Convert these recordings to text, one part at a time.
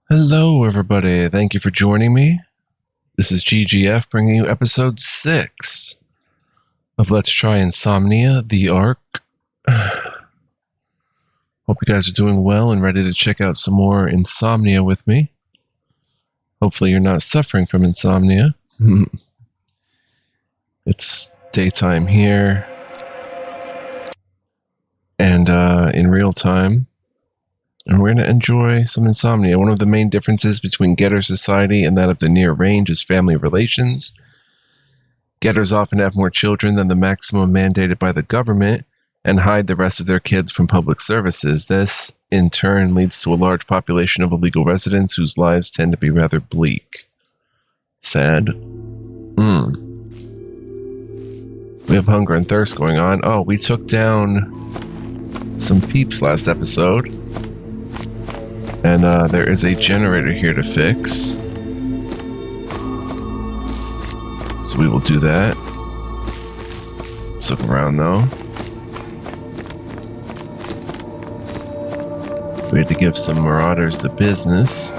Hello, everybody. Thank you for joining me. This is GGF bringing you episode 6 of Let's Try Insomnia, the Arc. Hope you guys are doing well and ready to check out some more Insomnia with me. Hopefully you're not suffering from insomnia. It's daytime here. And in real time. And we're going to enjoy some insomnia. One of the main differences between Getter society and that of the near range is family relations. Getters often have more children than the maximum mandated by the government and hide the rest of their kids from public services. This, in turn, leads to a large population of illegal residents whose lives tend to be rather bleak. Sad. We have hunger and thirst going on. Oh, we took down some peeps last episode. And there is a generator here to fix. So we will do that. Let's look around though. We had to give some marauders the business.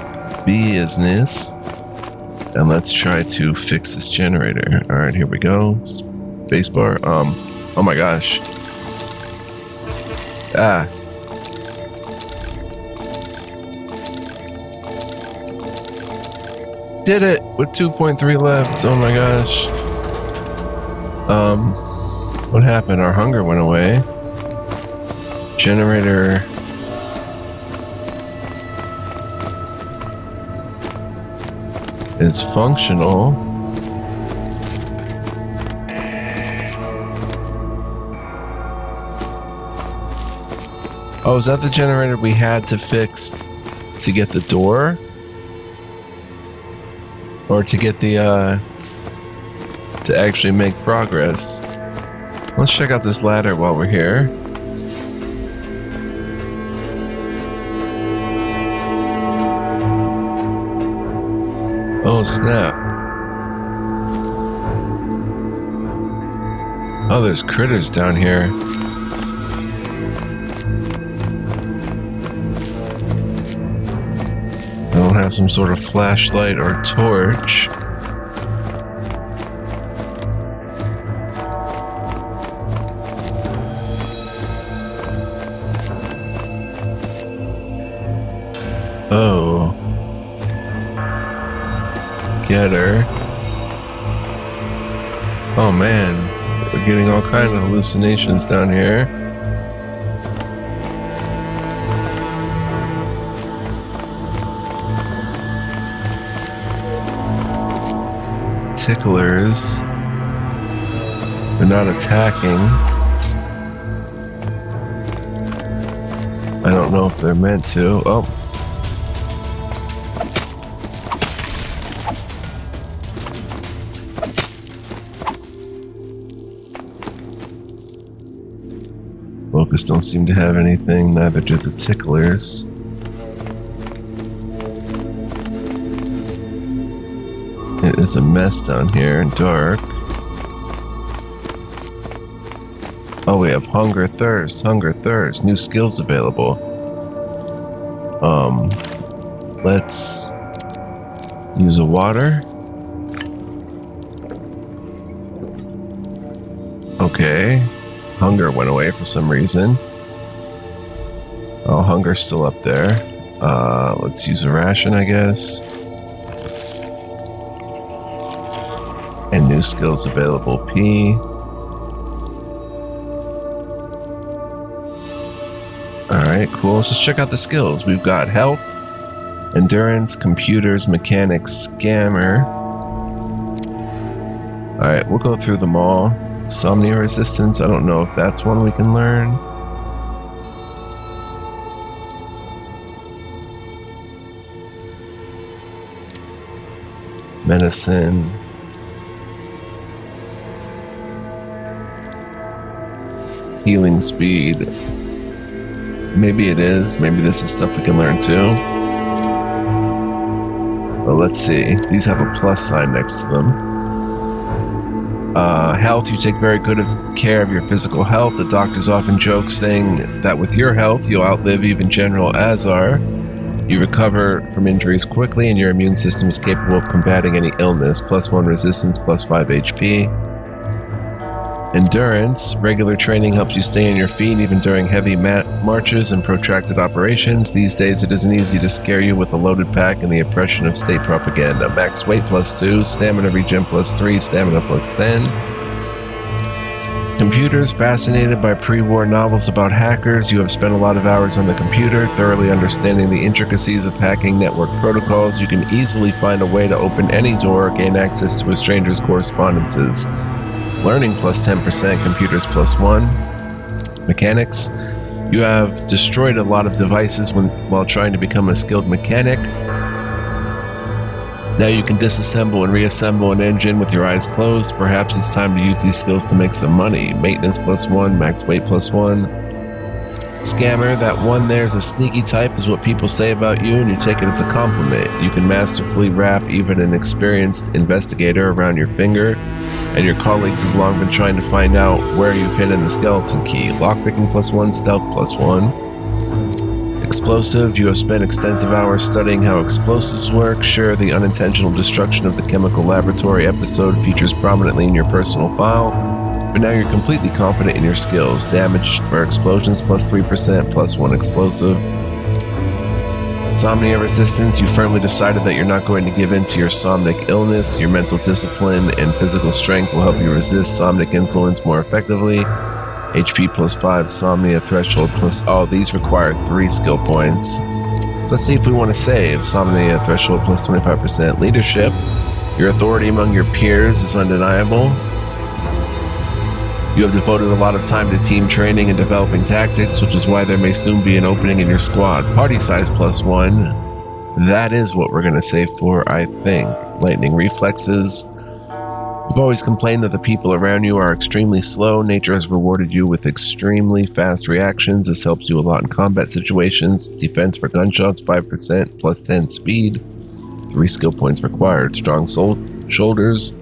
And let's try to fix this generator. Alright, here we go. Spacebar. Oh my gosh. Did it with 2.3 left. Oh my gosh. What happened? Our hunger went away. Generator is functional. Oh, is that the generator we had to fix to get the door? Or to get the, to actually make progress. Let's check out this ladder while we're here. Oh, snap. Oh, there's critters down here. I don't have some sort of flashlight or torch. Oh. Getter. Oh man, we're getting all kinds of hallucinations down here. Ticklers. They're not attacking. I don't know if they're meant to. Oh. Locusts don't seem to have anything, neither do the ticklers. It is a mess down here and dark. Oh, we have hunger, thirst, new skills available. Let's use a water. Okay. Hunger went away for some reason. Oh, hunger's still up there. Let's use a ration, I guess. And new skills available, P. Alright, cool. Let's just check out the skills. We've got health, endurance, computers, mechanics, scammer. Alright, we'll go through them all. Insomnia resistance, I don't know if that's one we can learn. Medicine. Healing speed. Maybe it is. Maybe this is stuff we can learn too. Well, let's see. These have a plus sign next to them. Health, you take very good care of your physical health. The doctors often joke saying that with your health, you'll outlive even General Azar. You recover from injuries quickly, and your immune system is capable of combating any illness. +1 resistance, +5 HP. Endurance. Regular training helps you stay on your feet even during heavy marches and protracted operations. These days, it isn't easy to scare you with a loaded pack and the oppression of state propaganda. Max weight +2, stamina regen +3, stamina +10. Computers. Fascinated by pre-war novels about hackers, you have spent a lot of hours on the computer, thoroughly understanding the intricacies of hacking network protocols. You can easily find a way to open any door or gain access to a stranger's correspondences. Learning +10%, computers +1. Mechanics. You have destroyed a lot of devices while trying to become a skilled mechanic. Now you can disassemble and reassemble an engine with your eyes closed. Perhaps it's time to use these skills to make some money. Maintenance +1, max weight +1. Scammer. That one there's a sneaky type is what people say about you, and you take it as a compliment. You can masterfully wrap even an experienced investigator around your finger, and your colleagues have long been trying to find out where you've hidden the skeleton key. Lockpicking +1, stealth +1. Explosive. You have spent extensive hours studying how explosives work. Sure, the unintentional destruction of the chemical laboratory episode features prominently in your personal file, but now you're completely confident in your skills. Damage for explosions +3%, +1 explosive. Insomnia resistance. You firmly decided that you're not going to give in to your somnic illness. Your mental discipline and physical strength will help you resist somnic influence more effectively. HP +5, Somnia threshold oh, these require 3 skill points. So let's see if we want to save. Somnia threshold +25%. Leadership. Your authority among your peers is undeniable. You have devoted a lot of time to team training and developing tactics, which is why there may soon be an opening in your squad. Party size +1. That is what we're going to save for, I think. Lightning reflexes. You've always complained that the people around you are extremely slow. Nature has rewarded you with extremely fast reactions. This helps you a lot in combat situations. Defense for gunshots 5%, +10 speed. 3 skill points required. Strong shoulders.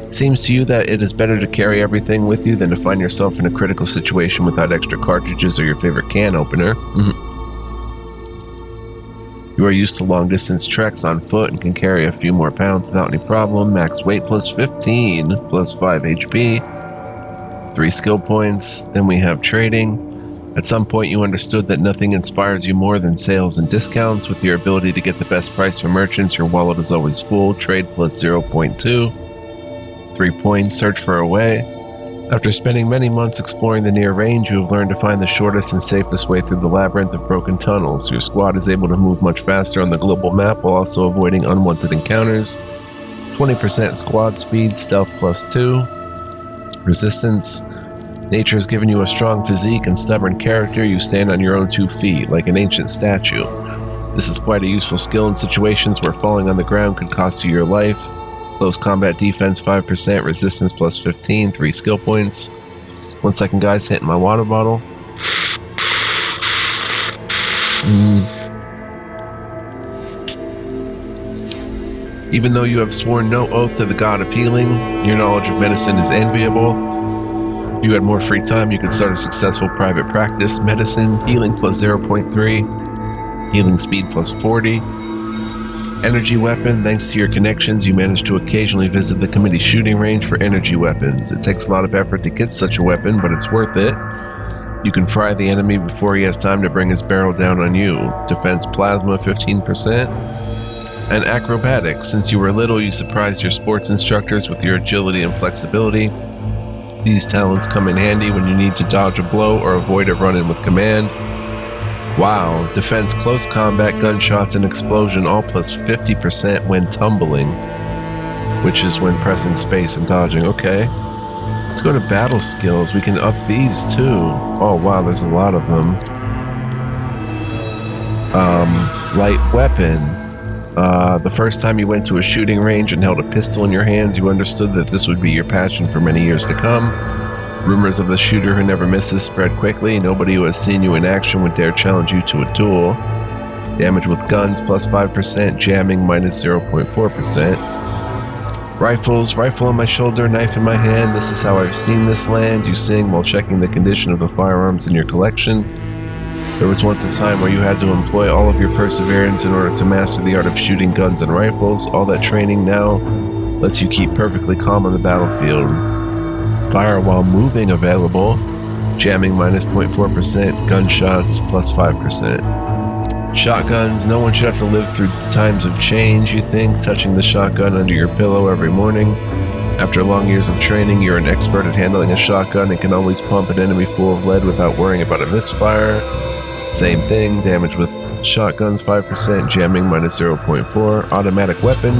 Seems to you that it is better to carry everything with you than to find yourself in a critical situation without extra cartridges or your favorite can opener. You are used to long-distance treks on foot and can carry a few more pounds without any problem. Max weight +15, +5 HP. 3 skill points. Then we have trading. At some point you understood that nothing inspires you more than sales and discounts. With your ability to get the best price from merchants, your wallet is always full. Trade +0.2. 3 points. Search for a way. After spending many months exploring the near range, you have learned to find the shortest and safest way through the labyrinth of broken tunnels. Your squad is able to move much faster on the global map while also avoiding unwanted encounters. 20% squad speed, stealth +2. Resistance. Nature has given you a strong physique and stubborn character. You stand on your own 2 feet, like an ancient statue. This is quite a useful skill in situations where falling on the ground could cost you your life. Close combat defense 5%, resistance +15, 3 skill points. 1 second, guys, hitting my water bottle. Even though you have sworn no oath to the god of healing, your knowledge of medicine is enviable. If you had more free time, you could start a successful private practice. Medicine, healing +0.3, healing speed +40. Energy weapon. Thanks to your connections, you manage to occasionally visit the committee shooting range for energy weapons. It takes a lot of effort to get such a weapon, but it's worth it. You can fry the enemy before he has time to bring his barrel down on you. Defense plasma 15%. And acrobatics. Since you were little, you surprised your sports instructors with your agility and flexibility. These talents come in handy when you need to dodge a blow or avoid a run-in with command. Wow, defense, close combat, gunshots, and explosion all +50% when tumbling, which is when pressing space and dodging. Okay, let's go to battle skills. We can up these too. Oh wow, there's a lot of them. Light weapon. The first time you went to a shooting range and held a pistol in your hands, you understood that this would be your passion for many years to come. Rumors of the shooter who never misses spread quickly. Nobody who has seen you in action would dare challenge you to a duel. Damage with guns +5%, jamming -0.4%. Rifles, rifle on my shoulder, knife in my hand. This is how I've seen this land, you sing while checking the condition of the firearms in your collection. There was once a time where you had to employ all of your perseverance in order to master the art of shooting guns and rifles. All that training now lets you keep perfectly calm on the battlefield. Fire while moving available. Jamming minus 0.4%, gunshots plus 5%. Shotguns, no one should have to live through times of change, you think, touching the shotgun under your pillow every morning. After long years of training, you're an expert at handling a shotgun and can always pump an enemy full of lead without worrying about a misfire. Same thing, damage with shotguns 5%, jamming minus 0.4. Automatic weapon,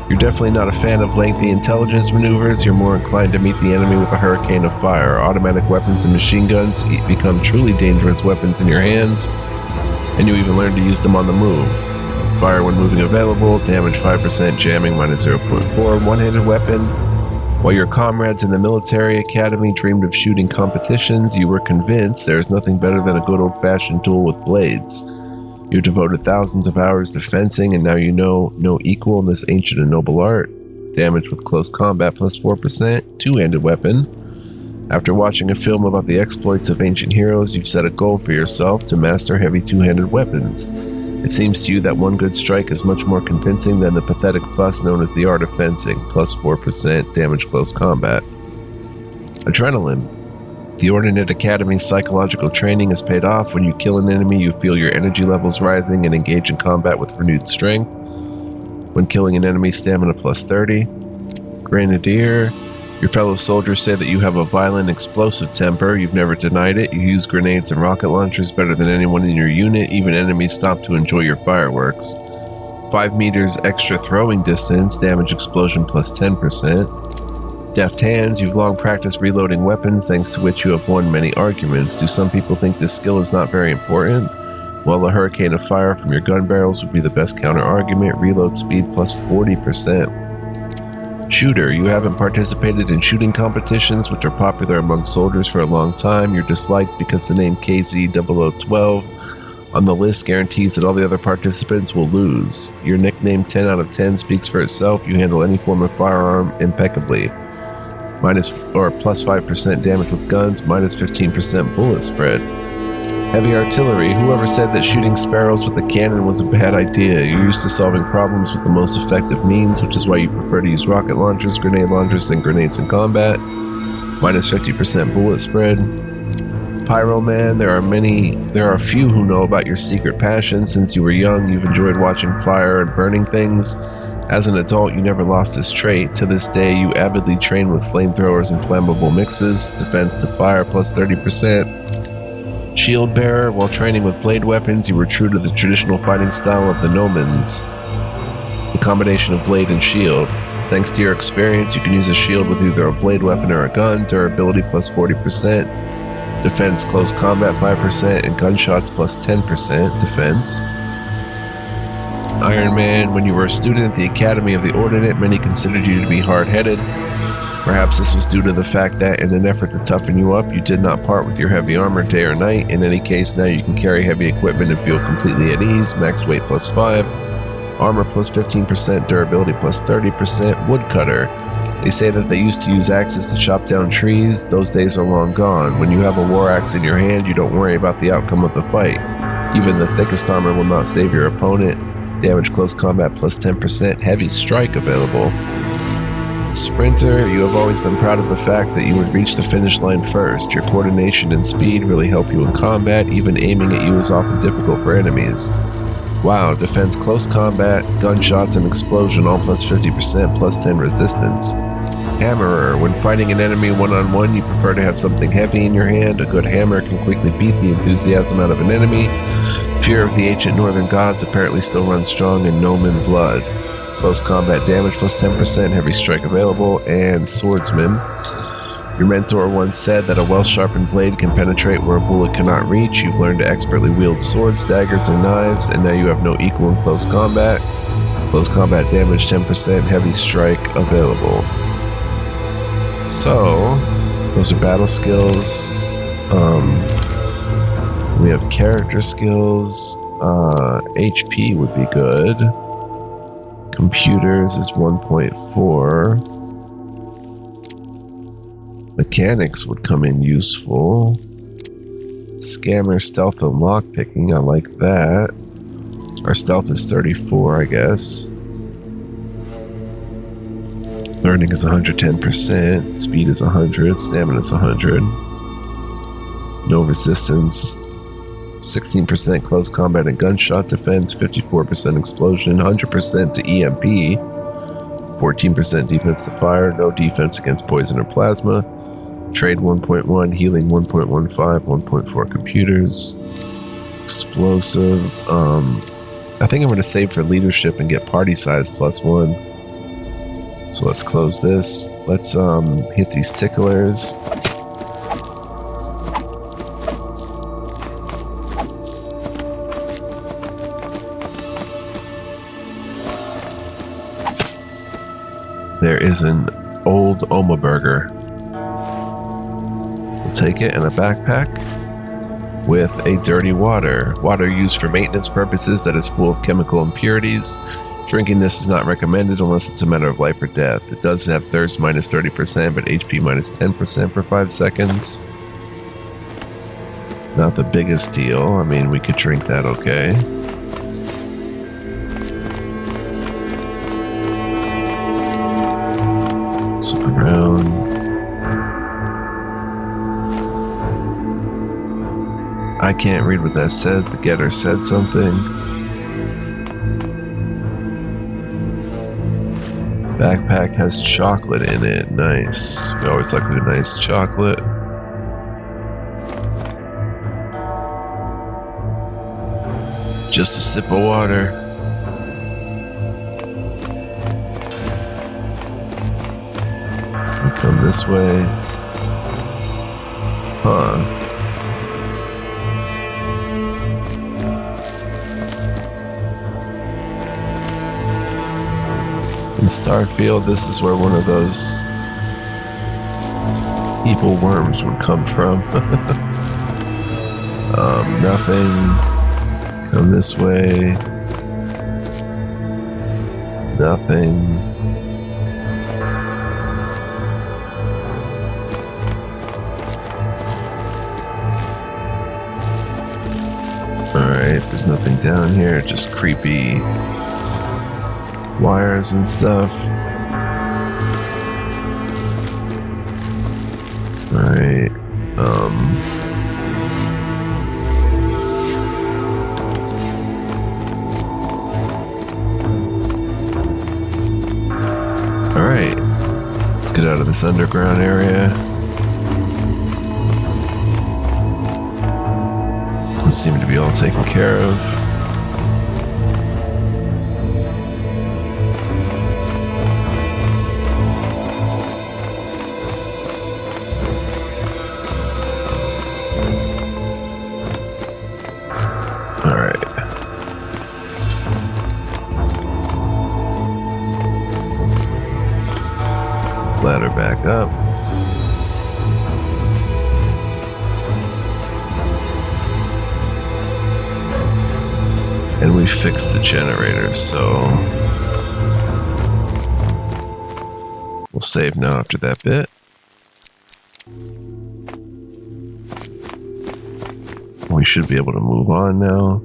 you're definitely not a fan of lengthy intelligence maneuvers. You're more inclined to meet the enemy with a hurricane of fire. Automatic weapons and machine guns become truly dangerous weapons in your hands, and you even learn to use them on the move. Fire when moving available, damage 5%, jamming minus 0.4. One-handed weapon. While your comrades in the military academy dreamed of shooting competitions, you were convinced there is nothing better than a good old-fashioned duel with blades. You've devoted thousands of hours to fencing, and now you know no equal in this ancient and noble art. Damage with close combat plus 4%, two-handed weapon. After watching a film about the exploits of ancient heroes, you've set a goal for yourself to master heavy two-handed weapons. It seems to you that one good strike is much more convincing than the pathetic fuss known as the art of fencing, plus 4%, damage close combat. Adrenaline. The Ordnance Academy's psychological training has paid off. When you kill an enemy, you feel your energy levels rising and engage in combat with renewed strength. When killing an enemy, stamina plus 30. Grenadier. Your fellow soldiers say that you have a violent, explosive temper. You've never denied it. You use grenades and rocket launchers better than anyone in your unit. Even enemies stop to enjoy your fireworks. 5 meters extra throwing distance, damage explosion plus 10%. Deft hands, you've long practiced reloading weapons, thanks to which you have won many arguments. Do some people think this skill is not very important? Well, a hurricane of fire from your gun barrels would be the best counter-argument. Reload speed plus 40%. Shooter, you haven't participated in shooting competitions, which are popular among soldiers for a long time. You're disliked because the name KZ0012 on the list guarantees that all the other participants will lose. Your nickname 10 out of 10 speaks for itself. You handle any form of firearm impeccably. Minus or plus 5% damage with guns, minus 15% bullet spread. Heavy artillery. Whoever said that shooting sparrows with a cannon was a bad idea? You're used to solving problems with the most effective means, which is why you prefer to use rocket launchers, grenade launchers, and grenades in combat. Minus 50% bullet spread. Pyroman. There are a few who know about your secret passion. Since you were young, you've enjoyed watching fire and burning things. As an adult, you never lost this trait. To this day, you avidly train with flamethrowers and flammable mixes. Defense to fire plus 30%. Shield bearer. While training with blade weapons, you were true to the traditional fighting style of the Nomans, the combination of blade and shield. Thanks to your experience, you can use a shield with either a blade weapon or a gun. Durability plus 40%. Defense close combat 5%, and gunshots plus 10% defense. Iron Man. When you were a student at the Academy of the Ordnance, many considered you to be hard-headed. Perhaps this was due to the fact that, in an effort to toughen you up, you did not part with your heavy armor day or night. In any case, now you can carry heavy equipment and feel completely at ease. Max weight plus 5. Armor plus 15%, durability plus 30%. Woodcutter. They say that they used to use axes to chop down trees. Those days are long gone. When you have a war axe in your hand, you don't worry about the outcome of the fight. Even the thickest armor will not save your opponent. Damage close combat plus 10%. Heavy strike available. Sprinter, you have always been proud of the fact that you would reach the finish line first. Your coordination and speed really help you in combat. Even aiming at you is often difficult for enemies. Wow, defense close combat, gunshots, and explosion all plus 50%, plus 10 resistance. Hammerer, when fighting an enemy one-on-one, you prefer to have something heavy in your hand. A good hammer can quickly beat the enthusiasm out of an enemy. Fear of the ancient northern gods apparently still runs strong in Noman blood. Close combat damage plus 10%, heavy strike available, and swordsman. Your mentor once said that a well-sharpened blade can penetrate where a bullet cannot reach. You've learned to expertly wield swords, daggers, and knives, and now you have no equal in close combat. Close combat damage 10%, heavy strike available. So, those are battle skills. We have character skills. HP would be good. Computers is 1.4. Mechanics would come in useful. Scammer, stealth, and lockpicking. I like that. Our stealth is 34, I guess. Learning is 110%. Speed is 100. Stamina is 100. No resistance. 16% close combat and gunshot defense. 54% explosion. 100% to EMP. 14% defense to fire. No defense against poison or plasma. Trade 1.1. Healing 1.15. 1.4 computers. Explosive. I think I'm going to save for leadership and get party size +1. So let's close this. Let's hit these ticklers. There is an old Oma burger. We'll take it in a backpack with a dirty water. Water used for maintenance purposes that is full of chemical impurities. Drinking this is not recommended unless it's a matter of life or death. It does have thirst -30%, but HP -10% for 5 seconds. Not the biggest deal. I mean, we could drink that okay. Look around. I can't read what that says. The getter said something. Backpack has chocolate in it. Nice. We always like a nice chocolate. Just a sip of water. We come this way. Huh. In Starfield, this is where one of those evil worms would come from. Nothing. Come this way. Nothing. Alright, there's nothing down here, just creepy wires and stuff. Alright, alright, let's get out of this underground area. Those seem to be all taken care of. Ladder back up. And we fixed the generators, so we'll save now after that bit. We should be able to move on now.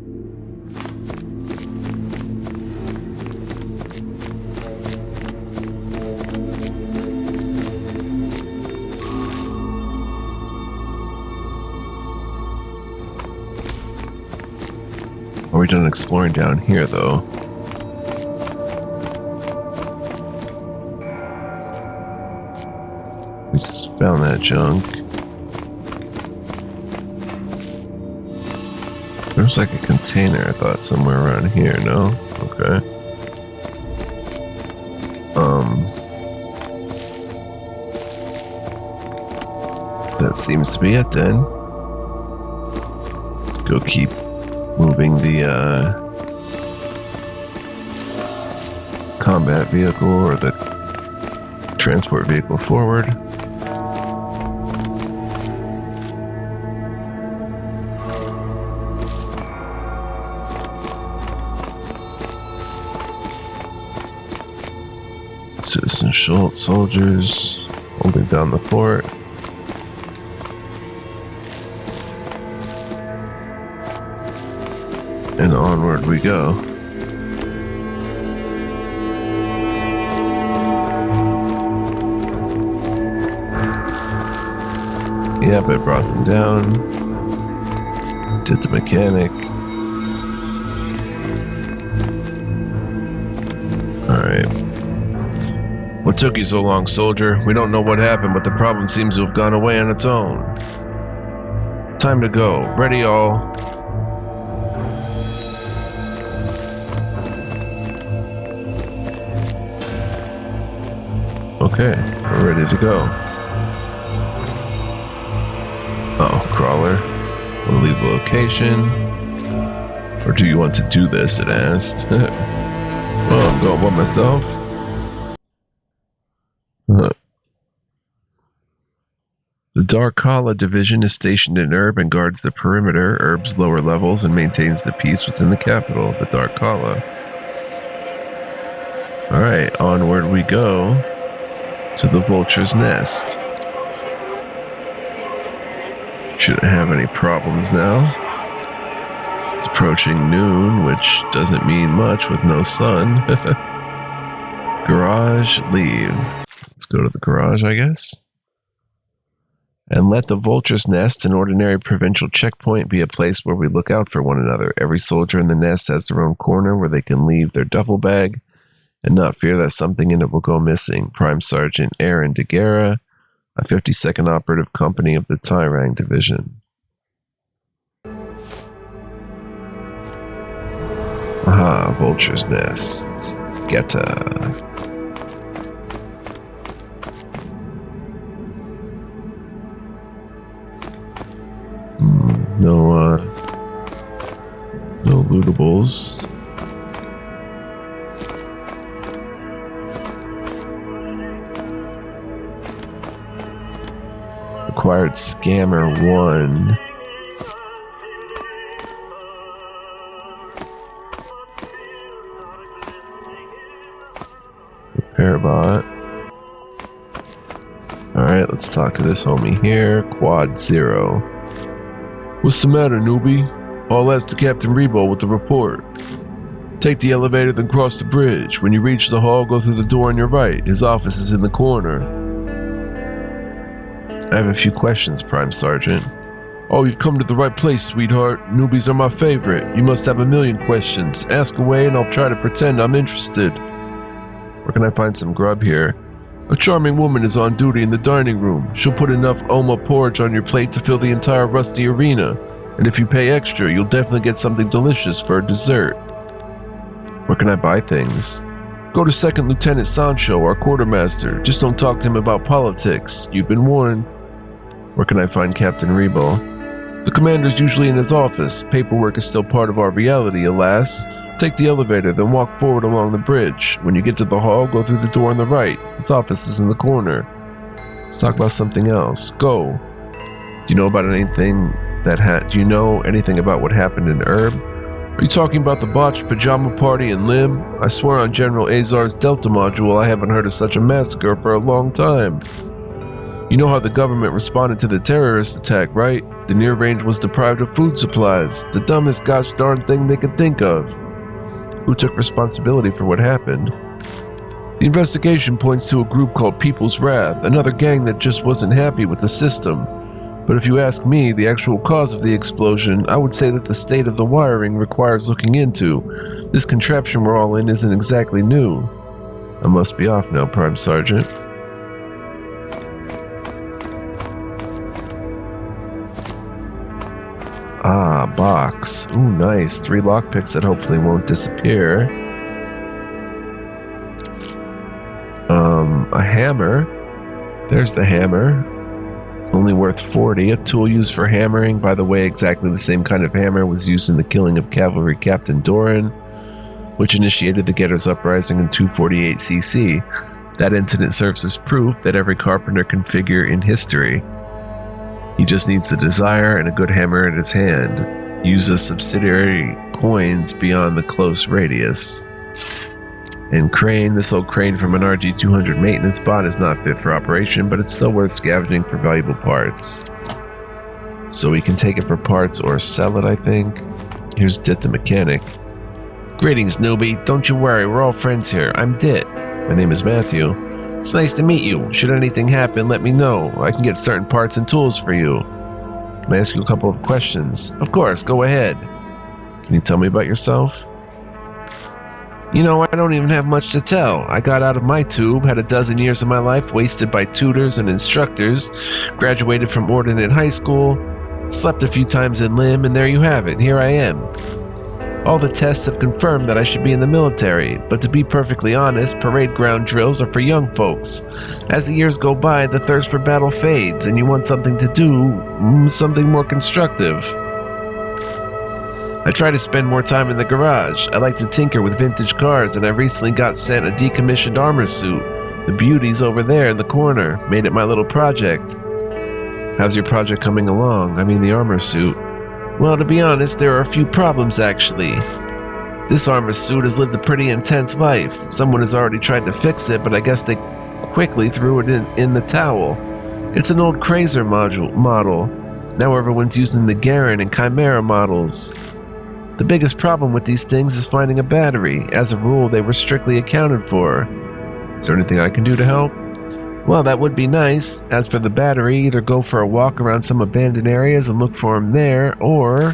Are we done exploring down here, though? We just found that junk. There's like a container, I thought, somewhere around here, no? Okay. That seems to be it then. Let's go keep moving the combat vehicle or the transport vehicle forward. Citizen Schultz soldiers holding down the fort. onward we go. Yep, I brought them down. Did the mechanic. Alright. What took you so long, soldier? We don't know what happened, but the problem seems to have gone away on its own. Time to go. Ready, all. Okay, we're ready to go. Oh, crawler. Want to leave the location? Or do you want to do this, it asked. Well, I'm going by myself. The Darkhala division is stationed in Urb and guards the perimeter, Urb's lower levels, and maintains the peace within the capital, the Darkhala. Alright, onward we go to the Vultures Nest. Shouldn't have any problems now. It's approaching noon, which doesn't mean much with no sun. Garage, leave. Let's go to the garage, I guess. And let the Vultures Nest, an ordinary provincial checkpoint, be a place where we look out for one another. Every soldier in the nest has their own corner where they can leave their duffel bag and not fear that something in it will go missing. Prime Sergeant Aaron DeGuerra, a 52nd Operative Company of the Tyrang Division. Aha, Vultures Nest. Geta. No lootables. Acquired Scammer 1. Repair bot. Alright, let's talk to this homie here. Quad 0. What's the matter, newbie? All that's to Captain Rebo with the report. Take the elevator, then cross the bridge. When you reach the hall, go through the door on your right. His office is in the corner. I have a few questions, Prime Sergeant. Oh, you've come to the right place, sweetheart. Newbies are my favorite. You must have a million questions. Ask away and I'll try to pretend I'm interested. Where can I find some grub here? A charming woman is on duty in the dining room. She'll put enough Oma porridge on your plate to fill the entire rusty arena. And if you pay extra, you'll definitely get something delicious for a dessert. Where can I buy things? Go to Second Lieutenant Sancho, our quartermaster. Just don't talk to him about politics. You've been warned. Where can I find Captain Rebo? The commander's usually in his office. Paperwork is still part of our reality, alas. Take the elevator, then walk forward along the bridge. When you get to the hall, go through the door on the right. His office is in the corner. Let's talk about something else. Go. Do you know about anything Do you know anything about what happened in Urb? Are you talking about the botched pajama party in Lim? I swear on General Azar's Delta module, I haven't heard of such a massacre for a long time. You know how the government responded to the terrorist attack, right? The near range was deprived of food supplies. The dumbest gosh darn thing they could think of. Who took responsibility for what happened? The investigation points to a group called People's Wrath, another gang that just wasn't happy with the system. But if you ask me, the actual cause of the explosion, I would say that the state of the wiring requires looking into. This contraption we're all in isn't exactly new. I must be off now, Prime Sergeant. Ah, box. Ooh, nice. 3 lockpicks that hopefully won't disappear. A hammer. There's the hammer. Only worth 40. A tool used for hammering. By the way, exactly the same kind of hammer was used in the killing of Cavalry Captain Doran, which initiated the Getters Uprising in 248 CC. That incident serves as proof that every carpenter can figure in history. He just needs the desire and a good hammer in his hand. Uses subsidiary coins beyond the close radius. And crane, this old crane from an RG-200 maintenance bot is not fit for operation, but it's still worth scavenging for valuable parts. So we can take it for parts or sell it, I think. Here's Dit the mechanic. Greetings, newbie. Don't you worry, we're all friends here. I'm Dit. My name is Matthew. It's nice to meet you. Should anything happen, let me know. I can get certain parts and tools for you. Can I ask you a couple of questions? Of course, go ahead. Can you tell me about yourself? You know, I don't even have much to tell. I got out of my tube, had a dozen years of my life wasted by tutors and instructors, graduated from Ordnance High School, slept a few times in Lim, and there you have it. Here I am. All the tests have confirmed that I should be in the military, but to be perfectly honest, parade ground drills are for young folks. As the years go by, the thirst for battle fades, and you want something to do, something more constructive. I try to spend more time in the garage. I like to tinker with vintage cars, and I recently got sent a decommissioned armor suit. The beauty's over there in the corner. Made it my little project. How's your project coming along? I mean the armor suit. Well, to be honest, there are a few problems actually. This armor suit has lived a pretty intense life. Someone has already tried to fix it, but I guess they quickly threw it in the towel. It's an old Crazer model. Now everyone's using the Garen and Chimera models. The biggest problem with these things is finding a battery. As a rule, they were strictly accounted for. Is there anything I can do to help? Well, that would be nice. As for the battery, either go for a walk around some abandoned areas and look for him there, or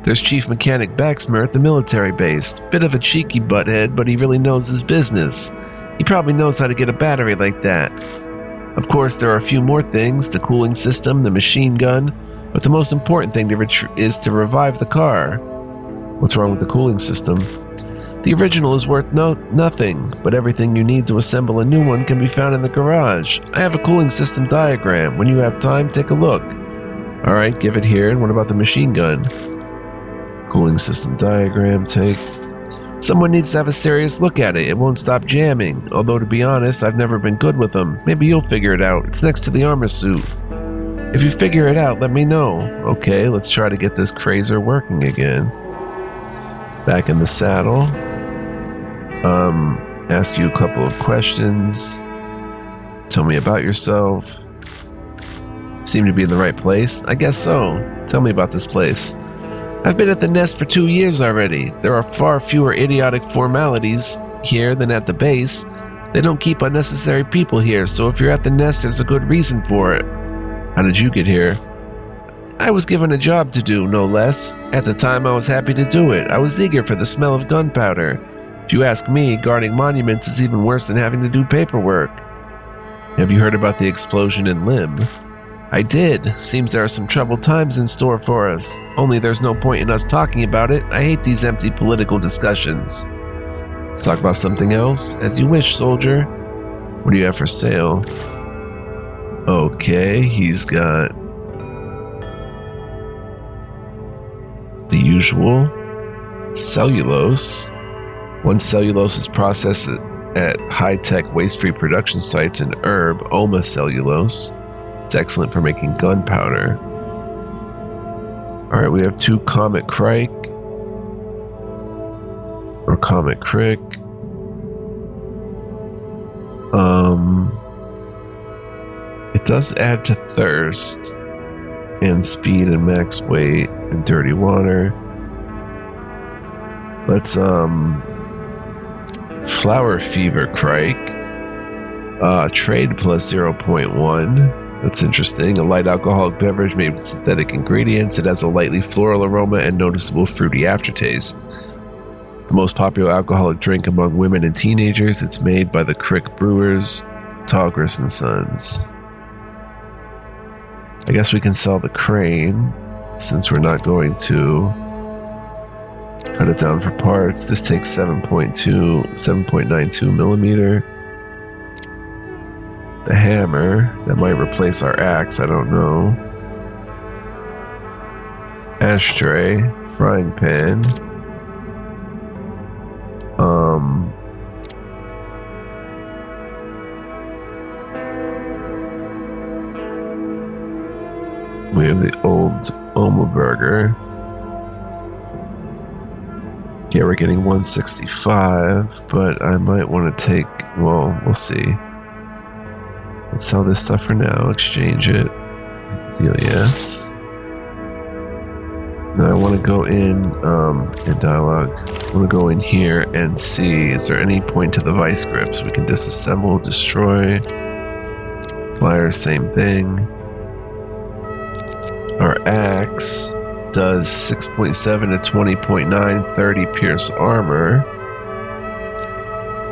there's Chief Mechanic Baxmer at the military base. Bit of a cheeky butthead, but he really knows his business. He probably knows how to get a battery like that. Of course, there are a few more things, the cooling system, the machine gun, but the most important thing is to revive the car. What's wrong with the cooling system? The original is worth nothing, but everything you need to assemble a new one can be found in the garage. I have a cooling system diagram. When you have time, take a look. Alright, give it here. And what about the machine gun? Cooling system diagram, take. Someone needs to have a serious look at it. It won't stop jamming. Although, to be honest, I've never been good with them. Maybe you'll figure it out. It's next to the armor suit. If you figure it out, let me know. Okay, let's try to get this Crazer working again. Back in the saddle. Ask you a couple of questions. Tell me about yourself. Seem to be in the right place? I guess so. Tell me about this place. I've been at the Nest for 2 years already. There are far fewer idiotic formalities here than at the base. They don't keep unnecessary people here, so if you're at the Nest, there's a good reason for it. How did you get here? I was given a job to do, no less. At the time, I was happy to do it. I was eager for the smell of gunpowder. If you ask me, guarding monuments is even worse than having to do paperwork. Have you heard about the explosion in Lim? I did. Seems there are some troubled times in store for us. Only there's no point in us talking about it. I hate these empty political discussions. Let's talk about something else. As you wish, soldier. What do you have for sale? Okay, he's got the usual cellulose. Once cellulose is processed at high-tech waste-free production sites in herb, Oma cellulose. It's excellent for making gunpowder. Alright, we have 2 Comet Crike. Or Comet Crick. It does add to thirst and speed and max weight and dirty water. Let's Flower Fever Crike. Trade plus 0.1. That's interesting. A light alcoholic beverage made with synthetic ingredients. It has a lightly floral aroma and noticeable fruity aftertaste. The most popular alcoholic drink among women and teenagers. It's made by the Crick Brewers, Tallgrass and Sons. I guess we can sell the crane since we're not going to cut it down for parts. This takes 7.92 millimeter. The hammer, that might replace our axe, I don't know. Ashtray, frying pan. We have the old Oma burger. Yeah, we're getting 165, but I might want to take, well, we'll see. Let's sell this stuff for now, exchange it. Deal, yes. Now I want to go in dialogue. I want to go in here and see, is there any point to the vice grips? We can disassemble, destroy. Pliers, same thing. Our axe does 6.7 to 20.9, 30 pierce armor.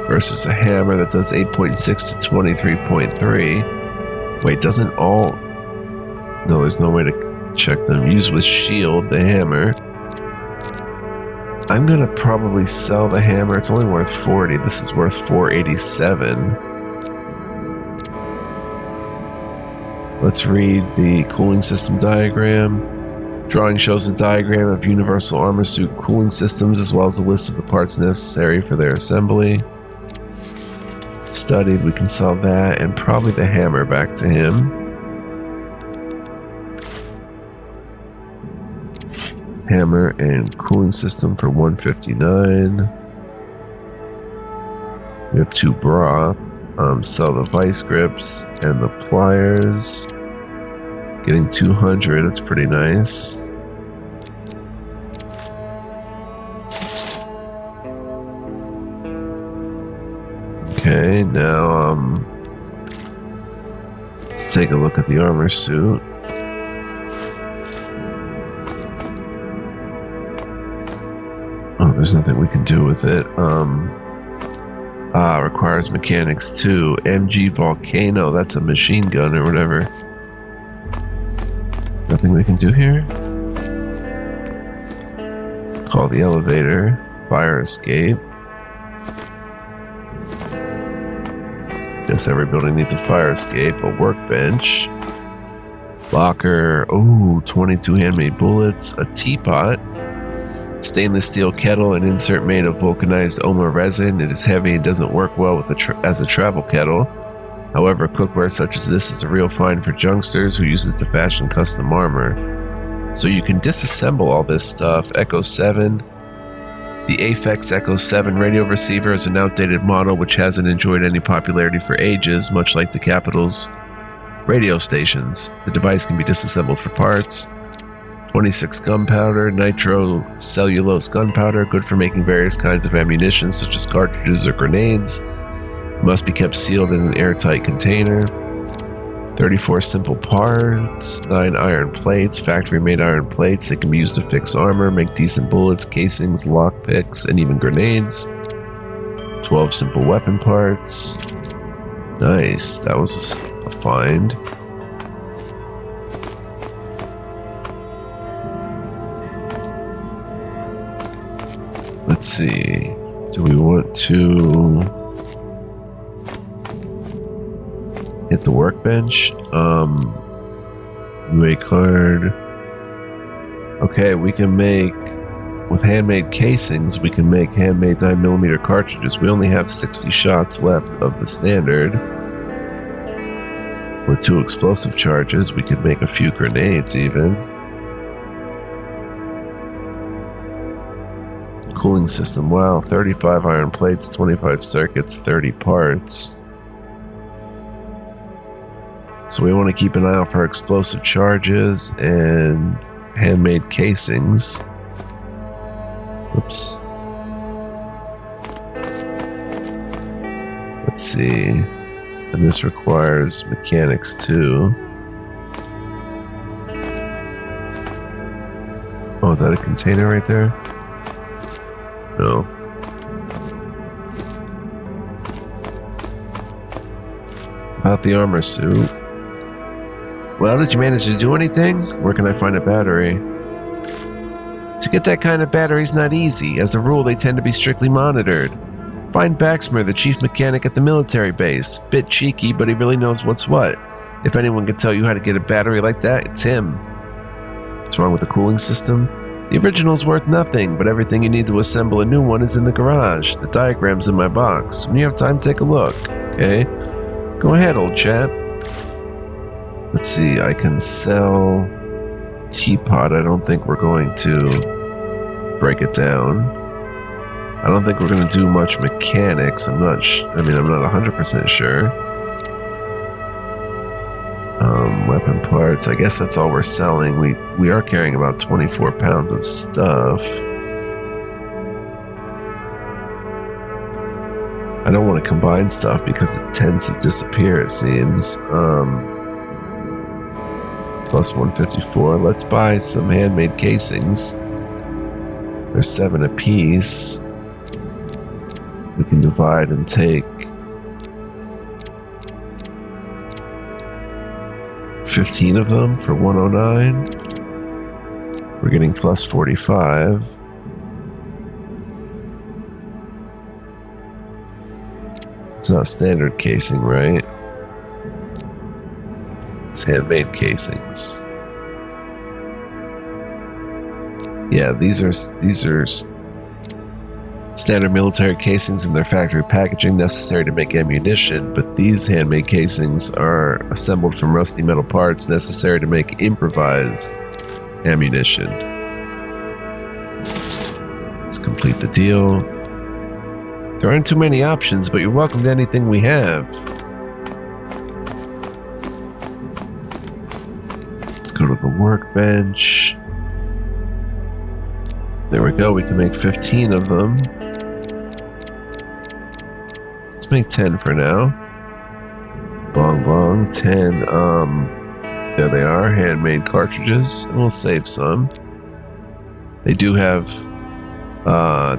Versus a hammer that does 8.6 to 23.3. Wait, doesn't all... No, there's no way to check them. Use with shield, the hammer. I'm gonna probably sell the hammer. It's only worth 40. This is worth 487. Let's read the cooling system diagram. Drawing shows a diagram of universal armor suit cooling systems as well as a list of the parts necessary for their assembly. Studied, we can sell that and probably the hammer back to him. Hammer and cooling system for 159. We have 2 broth. Sell the vice grips and the pliers. Getting 200, that's pretty nice. Okay, now let's take a look at the armor suit. Oh, there's nothing we can do with it. Requires mechanics too. MG Volcano, that's a machine gun or whatever. Nothing we can do here. Call the elevator. Fire escape. Guess every building needs a fire escape. A workbench. Locker. Oh, 22 handmade bullets. A teapot. Stainless steel kettle, an insert made of vulcanized Oma resin. It is heavy and doesn't work well with as a travel kettle. However, cookware such as this is a real find for junksters who use it to fashion custom armor. So you can disassemble all this stuff. Echo 7. The Aphex Echo 7 radio receiver is an outdated model which hasn't enjoyed any popularity for ages, much like the Capital's radio stations. The device can be disassembled for parts. 26 gunpowder, nitro cellulose gunpowder, good for making various kinds of ammunition such as cartridges or grenades. It must be kept sealed in an airtight container. 34 simple parts, 9 iron plates, factory-made iron plates. They can be used to fix armor, make decent bullets, casings, lockpicks, and even grenades. 12 simple weapon parts. Nice, that was a find. Let's see. Do we want to hit the workbench? UA card. Okay, we can make, with handmade casings, we can make handmade 9mm cartridges. We only have 60 shots left of the standard. With 2 explosive charges, we could make a few grenades even. Cooling system, wow, 35 iron plates, 25 circuits, 30 parts. So we want to keep an eye out for explosive charges and handmade casings. Oops. Let's see. And this requires mechanics too. Oh, is that a container right there? No. About the armor suit. Well, did you manage to do anything? Where can I find a battery? To get that kind of battery is not easy. As a rule, they tend to be strictly monitored. Find Baxmer, the chief mechanic at the military base. Bit cheeky, but he really knows what's what. If anyone can tell you how to get a battery like that, it's him. What's wrong with the cooling system? The original's worth nothing, but everything you need to assemble a new one is in the garage. The diagram's in my box. When you have time, take a look, okay? Go ahead, old chap. Let's see, I can sell teapot. I don't think we're going to break it down. I don't think we're going to do much mechanics. I'm not 100% sure. Weapon parts. I guess that's all we're selling. We are carrying about 24 pounds of stuff. I don't want to combine stuff because it tends to disappear, it seems. Plus 154. Let's buy some handmade casings. There's 7 apiece. We can divide and take 15 of them for 109. We're getting plus 45. It's not standard casing, right? It's handmade casings. Yeah, these are standard military casings in their factory packaging necessary to make ammunition, but these handmade casings are assembled from rusty metal parts necessary to make improvised ammunition. Let's complete the deal. There aren't too many options, but you're welcome to anything we have. Let's go to the workbench. There we go, we can make 15 of them. Let's make 10 for now. Bong bong, 10, there they are, handmade cartridges. We'll save some. They do have,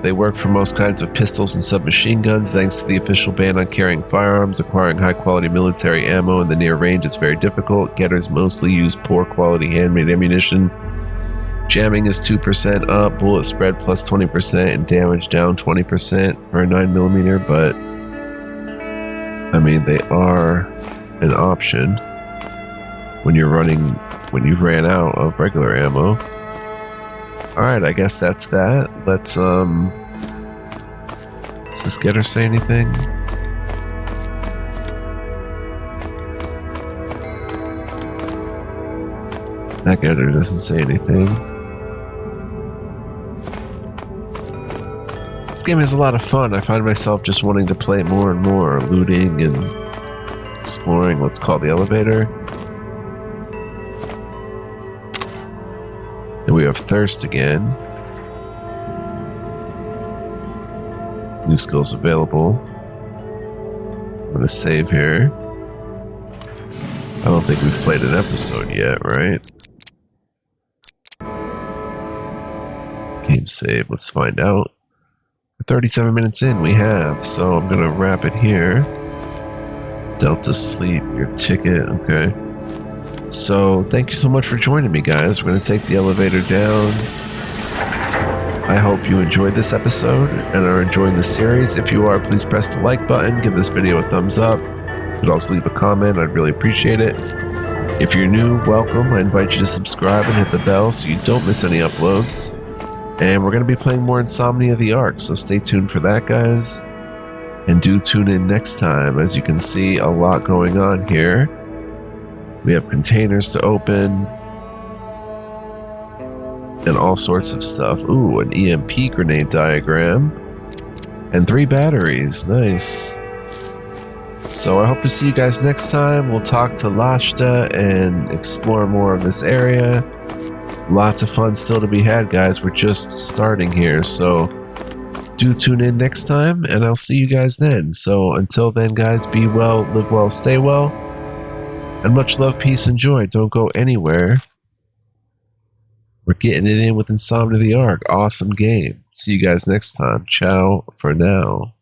they work for most kinds of pistols and submachine guns. Thanks to the official ban on carrying firearms, acquiring high quality military ammo in the near range is very difficult. Getters mostly use poor quality handmade ammunition. Jamming is 2% up, bullet spread plus 20%, and damage down 20% for a 9mm, but I mean, they are an option when you've ran out of regular ammo. Alright, I guess that's that. Let's, does this getter say anything? That getter doesn't say anything. This game is a lot of fun. I find myself just wanting to play more and more, looting and exploring. Let's call the elevator. And we have thirst again. New skills available. I'm gonna save here. I don't think we've played an episode yet, right? Game save, let's find out. 37 minutes in, we have, so I'm gonna wrap it here. Delta Sleep, your ticket, okay. So, thank you so much for joining me, guys. We're gonna take the elevator down. I hope you enjoyed this episode and are enjoying the series. If you are, please press the like button, give this video a thumbs up. You could also leave a comment, I'd really appreciate it. If you're new, welcome. I invite you to subscribe and hit the bell so you don't miss any uploads. And we're going to be playing more Insomnia the Ark, so stay tuned for that, guys. And do tune in next time. As you can see, a lot going on here. We have containers to open. And all sorts of stuff. Ooh, an EMP grenade diagram. And 3 batteries. Nice. So I hope to see you guys next time. We'll talk to Lashta and explore more of this area. Lots of fun still to be had, guys. We're just starting here, so do tune in next time, and I'll see you guys then. So until then, guys, be well, live well, stay well, and much love, peace, and joy. Don't go anywhere. We're getting it in with Insomnia the Ark. Awesome game. See you guys next time. Ciao for now.